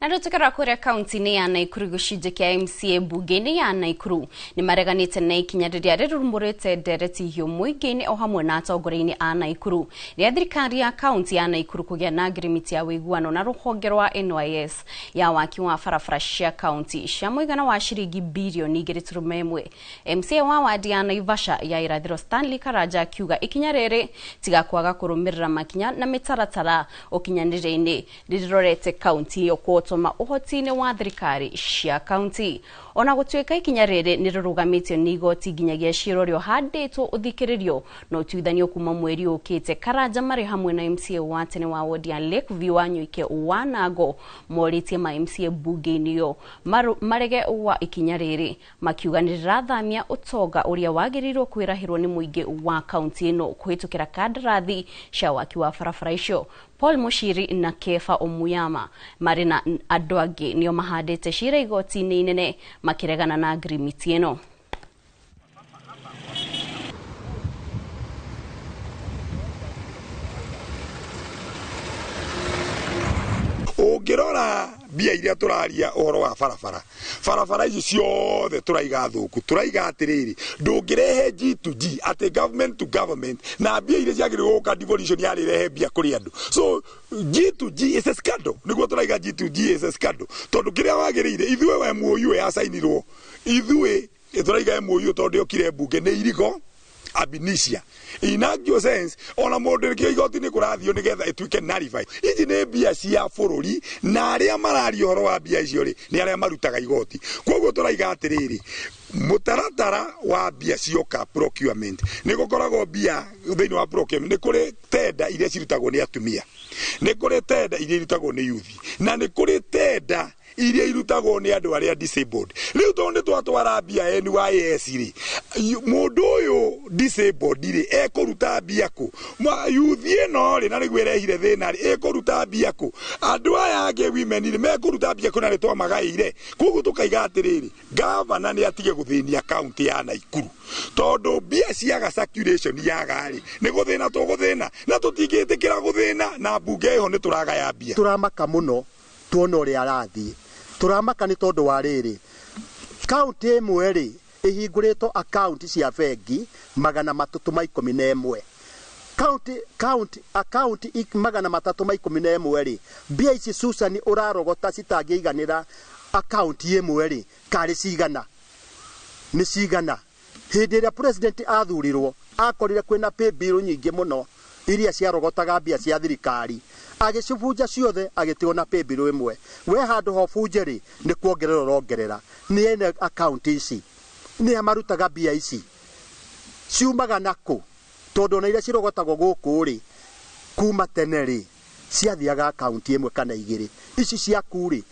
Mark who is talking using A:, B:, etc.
A: Na tukara kuria kaunti-inĩ ya Nakuru gĩcunjĩ kĩa MCA mbunge-inĩ ya Nakuru nĩ mareganĩte na ikinya rĩrĩa rĩrũmũrĩte ndereti hiũ mũingĩ-inĩ o hamwe na atongoria-inĩ a Nakuru rĩa thirikari ya kaunti ya Nakuru kũgĩa na ngirimiti ya wĩiguano na rũhonge rwa NYS ya waki wa barabara cia kaunti cia mũigana wa ciringi birioni 2.1. MCA wa wadi ya Naivasha ya irathĩro Stanley Karanja akiuga ikinya rĩrĩ tiga kwaga kũrũmĩrĩra makinya na mĩtaratara ũkinyanĩria-inĩ rĩrorete kaunti ĩyo toma uhoti-inĩ wa thirikari cia kaunti. Ona gũtuĩka ikinya rĩrĩ nĩ rĩrũgamĩtio nĩ igoti nginyagia ciĩro rĩo handĩtwo ũthikĩrĩrio na ũtuithanio kuma mweri ũkĩte. Karanja marĩ hamwe na MCA wa tene wa wodi ya Lakeview wa Nyuike wa Nango morĩtie ma MCA mbunge-inĩ ĩyo marege wa ikinya rĩrĩ makiuga nĩ rĩrathamia ũtonga ũrĩa wagĩrĩirwo kwĩrahĩrwo nĩ mũingĩ wa kaunti ĩno kũhĩtũkĩra kandarathi cia waki wa barabara icio. Paul Mushiri na Kefa Omuyama marĩ na andũ angĩ nĩo mahandĩte cira igoti-inĩ inene makiregana na ngirimiti ĩno.
B: Ũngĩrora mbia iria tũraria ũhoro wa barabara ici ciothe turaiga thũku turaiga atĩrĩrĩ ndũngĩrehe G2G ati government to government na mbia iria ciagĩrĩirwo gũka devolution yarĩrehe mbia kũrĩ andũ. So G2G is a scandal. Nĩguo turaiga G2G is a scandal tondũ kĩrĩa wagĩrĩire ithuĩ we MOU yasainirwo ithuĩ turaiga MOU tondũ yokire mbunge nĩ irigo abinisia. In actual sense, ona mũndũ kĩo igoti-inĩ kũrathio nĩgetha ĩtuĩke nullified. Ici nĩ mbia cia bũrũri na arĩa mararia ũhoro wa mbia icio rĩ nĩ arĩa marutaga igoti. Koguo turaiga atĩrĩrĩ mũtaratara wa mbia cioka procurement nĩ gũkoragwo mbia thĩinĩ wa procurement nĩ kũrĩ tenda iria cirutagwo nĩ atumia, nĩ kũrĩ tenda iria irutagwo nĩ youth, na nĩ kũrĩ tenda iria irutagwo nĩ andũ arĩa disabled. Rĩu tondũ twatwara mbia NYS rĩ mũndũ ũyũ disabled rĩ ekũruta mbia kũ? Youth ĩno rĩ na nĩguo ĩrehire thĩna rĩ ekũruta mbia kũ? Andũ aya angĩ women rĩ mekũruta mbia kũ na rĩtwa magaĩire? Koguo tukaiga atĩrĩrĩ gavana nĩ atige gũthĩnia kaunti ya Nakuru tondũ mbia ciaga circulation yaga rĩ nĩ gũthĩna tũgũthĩna na tũtingĩtĩkĩra gũthĩna na mbunge ĩho nĩ tũragaya mbia.
C: Turamaka mũno tuona ũrĩa arathiĩ. Turamaka nĩ tondũ wa rĩrĩ kaunti ĩmwe rĩ ĩhingũrĩtwo akaunti cia bengi 311. Akaunti 311 rĩ mbia ici Susan ũrarogota citangĩiganĩra akaunti ĩmwe rĩ karĩ cigana nĩ cigana. Hĩndĩ ĩrĩa president athurirwo akorire kwĩna pay bill nyingĩ mũno iria ciarogotaga mbia cia thirikari agĩcibunja ciothe agĩtiona pay bill ĩmwe. We handũ ho bunje rĩ nĩ kuongerera rongerera nĩ ene akaunti ici nĩ amarutaga mbia ici ciumaga nakũ? Tondũ na iria cirogotagwo gũkũ rĩ kuma tene rĩ ciathiaga akaunti ĩmwe kana igĩrĩ. Ici ciaku rĩ